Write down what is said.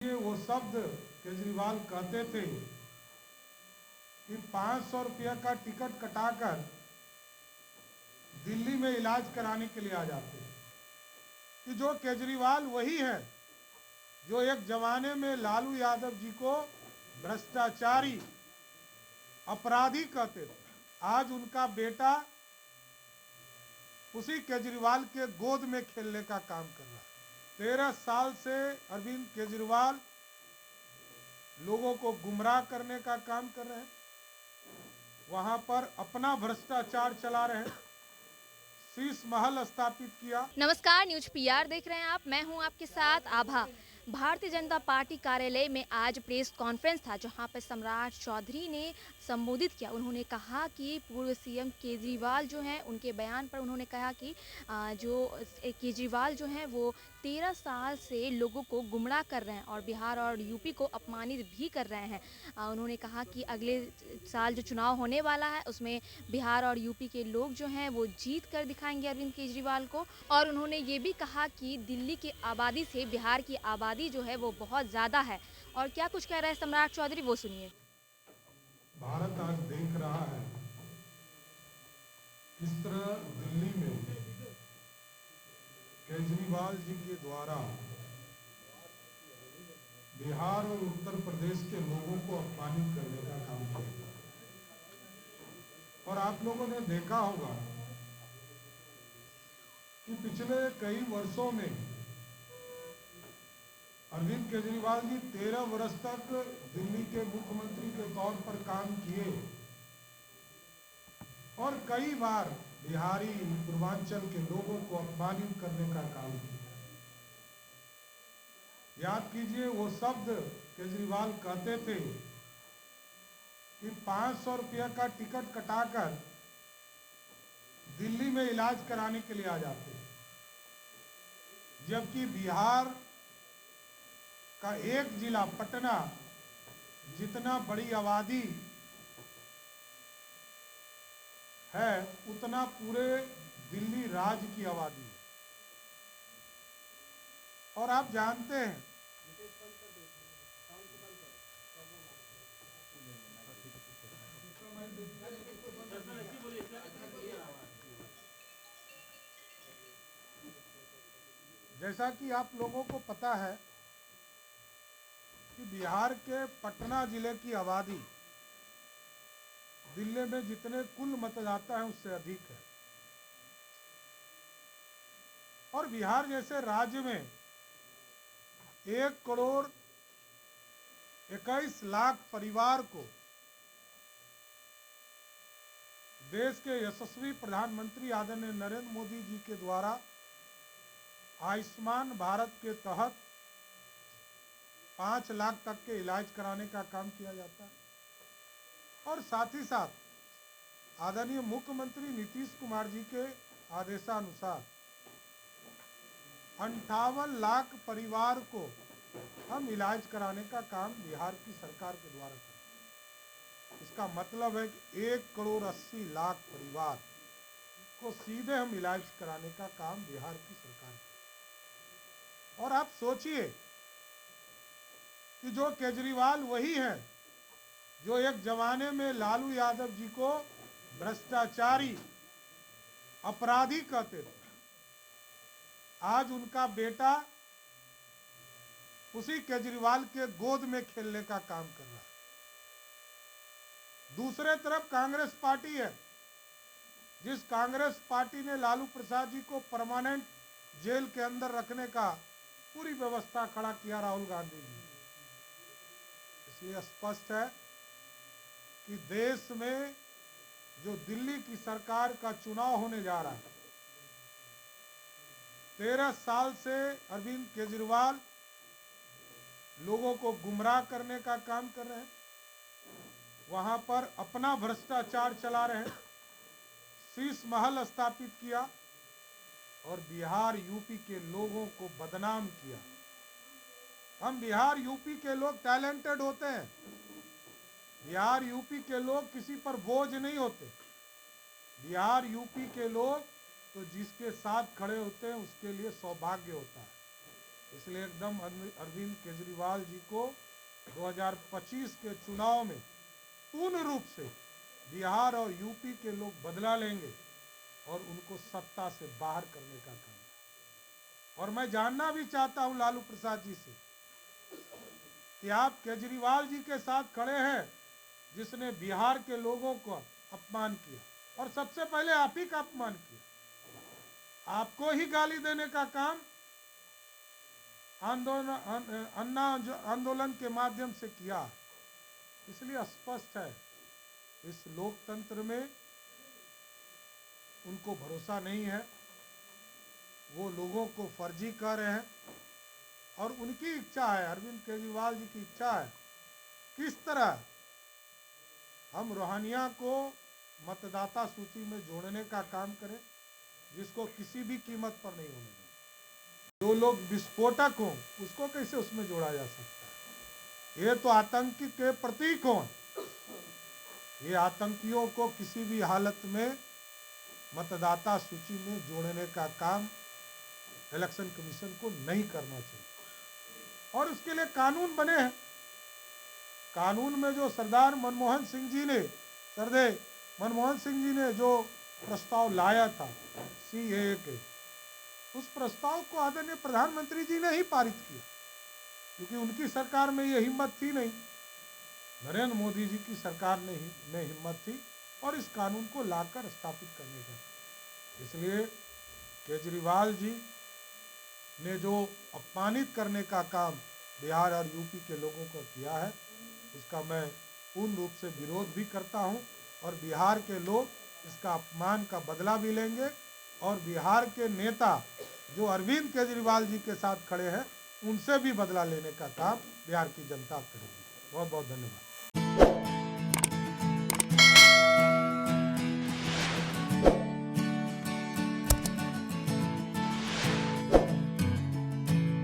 ये वो शब्द केजरीवाल कहते थे कि 500 रुपया का टिकट कटाकर दिल्ली में इलाज कराने के लिए आ जाते हैं। कि जो केजरीवाल वही है जो एक जमाने में लालू यादव जी को भ्रष्टाचारी अपराधी कहते थे। आज उनका बेटा उसी केजरीवाल के गोद में खेलने का काम कर रहा है। 13 साल से अरविंद केजरीवाल लोगों को गुमराह करने का काम कर रहे हैं, वहां पर अपना भ्रष्टाचार चला रहे हैं, शीश महल स्थापित किया। नमस्कार, न्यूज पीआर देख रहे हैं आप। मैं हूं आपके साथ आभा। भारतीय जनता पार्टी कार्यालय में आज प्रेस कॉन्फ्रेंस था, जहां पर सम्राट चौधरी ने संबोधित किया। उन्होंने कहा कि पूर्व सीएम केजरीवाल जो हैं, उनके बयान पर उन्होंने कहा कि जो केजरीवाल जो हैं वो 13 साल से लोगों को गुमराह कर रहे हैं और बिहार और यूपी को अपमानित भी कर रहे हैं। उन्होंने कहा कि अगले साल जो चुनाव होने वाला है उसमें बिहार और यूपी के लोग जो हैं वो जीत कर दिखाएंगे अरविंद केजरीवाल को। और उन्होंने ये भी कहा कि दिल्ली की आबादी से बिहार की आबादी जो है वो बहुत ज़्यादा है। और क्या कुछ कह रहे हैं सम्राट चौधरी, वो सुनिए। भारत आज देख रहा है किस तरह दिल्ली में केजरीवाल जी के द्वारा बिहार और उत्तर प्रदेश के लोगों को अपमानित करने का काम किया जा रहा है। और आप लोगों ने देखा होगा कि पिछले कई वर्षों में अरविंद केजरीवाल जी 13 वर्ष तक दिल्ली के मुख्यमंत्री के तौर पर काम किए और कई बार बिहारी पूर्वांचल के लोगों को अपमानित करने का काम किया। याद कीजिए, वो शब्द केजरीवाल कहते थे कि 500 रुपया का टिकट कटाकर दिल्ली में इलाज कराने के लिए आ जाते हैं, जबकि बिहार का एक जिला पटना जितना बड़ी आबादी है उतना पूरे दिल्ली राज्य की आबादी है। और आप जानते हैं जैसा कि आप लोगों को पता है कि बिहार के पटना जिले की आबादी दिल्ली में जितने कुल मतदाता हैं उससे अधिक है। और बिहार जैसे राज्य में 1,21,00,000 परिवार को देश के यशस्वी प्रधानमंत्री आदरणीय नरेंद्र मोदी जी के द्वारा आयुष्मान भारत के तहत 5 लाख तक के इलाज कराने का काम किया जाता है। और साथ ही साथ आदरणीय मुख्यमंत्री नीतीश कुमार जी के आदेशानुसार 58 लाख परिवार को हम इलाज कराने का काम बिहार की सरकार के द्वारा करते हैं। इसका मतलब है कि 1,80,00,000 परिवार को सीधे हम इलाज कराने का काम बिहार की सरकार करती है। और आप सोचिए कि जो केजरीवाल वही है जो एक जमाने में लालू यादव जी को भ्रष्टाचारी अपराधी कहते थे। आज उनका बेटा उसी केजरीवाल के गोद में खेलने का काम कर रहा है। दूसरे तरफ कांग्रेस पार्टी है, जिस कांग्रेस पार्टी ने लालू प्रसाद जी को परमानेंट जेल के अंदर रखने का पूरी व्यवस्था खड़ा किया राहुल गांधी जी। इसलिए स्पष्ट है कि देश में जो दिल्ली की सरकार का चुनाव होने जा रहा है, 13 साल से अरविंद केजरीवाल लोगों को गुमराह करने का काम कर रहे हैं, वहां पर अपना भ्रष्टाचार चला रहे हैं, शीश महल स्थापित किया और बिहार यूपी के लोगों को बदनाम किया। हम बिहार यूपी के लोग टैलेंटेड होते हैं, बिहार यूपी के लोग किसी पर बोझ नहीं होते। बिहार यूपी के लोग तो जिसके साथ खड़े होते हैं उसके लिए सौभाग्य होता है। इसलिए एकदम अरविंद केजरीवाल जी को 2025 के चुनाव में पूर्ण रूप से बिहार और यूपी के लोग बदला लेंगे और उनको सत्ता से बाहर करने का काम। और मैं जानना भी चाहता हूं लालू प्रसाद जी से कि आप केजरीवाल जी के साथ खड़े हैं जिसने बिहार के लोगों को अपमान किया, और सबसे पहले आप ही का अपमान किया। आपको ही गाली देने का काम अन्ना आंदोलन के माध्यम से किया। इसलिए स्पष्ट है इस लोकतंत्र में उनको भरोसा नहीं है, वो लोगों को फर्जी कह रहे हैं। और उनकी इच्छा है, अरविंद केजरीवाल जी की इच्छा है किस तरह हम रोहानिया को मतदाता सूची में जोड़ने का काम करें, जिसको किसी भी कीमत पर नहीं होने दें। जो लोग विस्फोटक हों उसको कैसे उसमें जोड़ा जा सकता है? ये तो आतंकी के प्रतीक हों। ये आतंकियों को किसी भी हालत में मतदाता सूची में जोड़ने का काम इलेक्शन कमीशन को नहीं करना चाहिए। और उसके लिए कानून बने हैं। कानून में जो सरदार मनमोहन सिंह जी ने जो प्रस्ताव लाया था सीएए के, उस प्रस्ताव को आदरणीय प्रधानमंत्री जी ने ही पारित किया, क्योंकि उनकी सरकार में ये हिम्मत थी नहीं। नरेंद्र मोदी जी की सरकार में हिम्मत थी और इस कानून को लाकर स्थापित करने का। इसलिए केजरीवाल जी ने जो अपमानित करने का काम बिहार और यूपी के लोगों को किया है, उसका मैं पूर्ण रूप से विरोध भी करता हूं। और बिहार के लोग इसका अपमान का बदला भी लेंगे, और बिहार के नेता जो अरविंद केजरीवाल जी के साथ खड़े हैं उनसे भी बदला लेने का काम बिहार की जनता करेगी। बहुत बहुत धन्यवाद।